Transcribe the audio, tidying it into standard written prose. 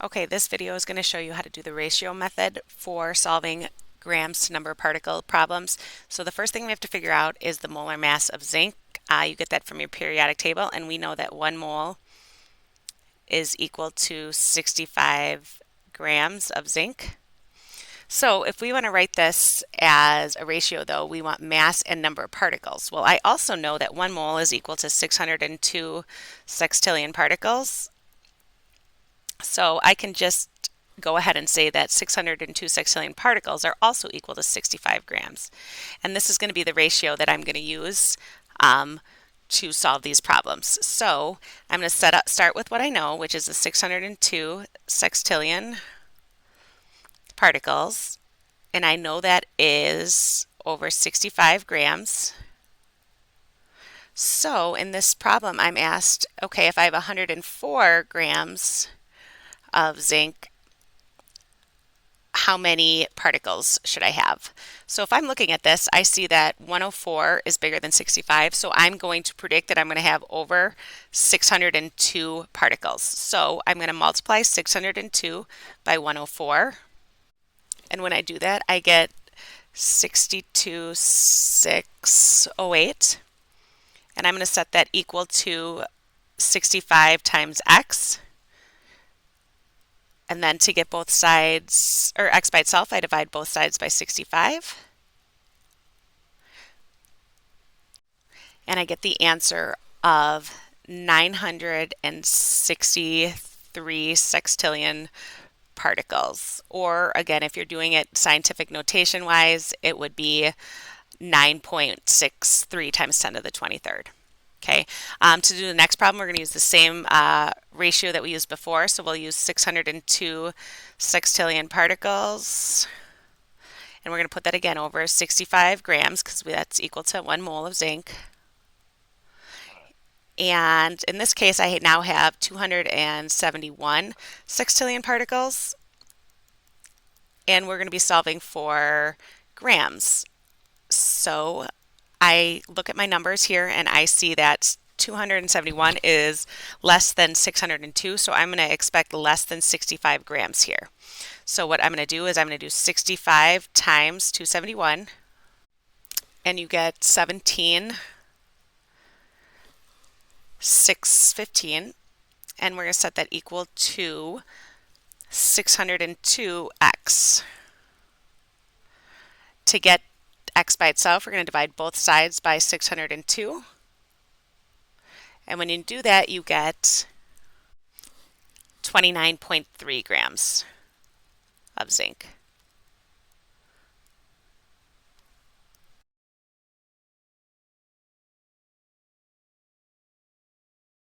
Okay, this video is going to show you how to do the ratio method for solving grams to number particle problems. So the first thing we have to figure out is the molar mass of zinc. You get that from your periodic table, and we know that 1 mole is equal to 65 grams of zinc. So if we want to write this as a ratio though, we want mass and number of particles. Well, I also know that 1 mole is equal to 602 sextillion particles. So I can just go ahead and say that 602 sextillion particles are also equal to 65 grams. And this is going to be the ratio that I'm going to use to solve these problems. So I'm going to start with what I know, which is the 602 sextillion particles. And I know that is over 65 grams. So in this problem, I'm asked, okay, if I have 104 grams of zinc, how many particles should I have? So if I'm looking at this, I see that 104 is bigger than 65, so I'm going to predict that I'm going to have over 602 particles. So I'm going to multiply 602 by 104, and when I do that, I get 62,608, and I'm going to set that equal to 65 times x. And then to get both sides, or x by itself, I divide both sides by 65. And I get the answer of 963 sextillion particles. Or again, if you're doing it scientific notation wise, it would be 9.63 times 10 to the 23rd. Okay, to do the next problem, we're going to use the same ratio that we used before. So we'll use 602 sextillion particles. And we're going to put that again over 65 grams because that's equal to 1 mole of zinc. And in this case, I now have 271 sextillion particles. And we're going to be solving for grams. So I look at my numbers here and I see that 271 is less than 602, so I'm going to expect less than 65 grams here. So what I'm going to do is I'm going to do 65 times 271, and you get 17,615, and we're going to set that equal to 602x. To get x by itself, we're going to divide both sides by 602. And when you do that, you get 29.3 grams of zinc.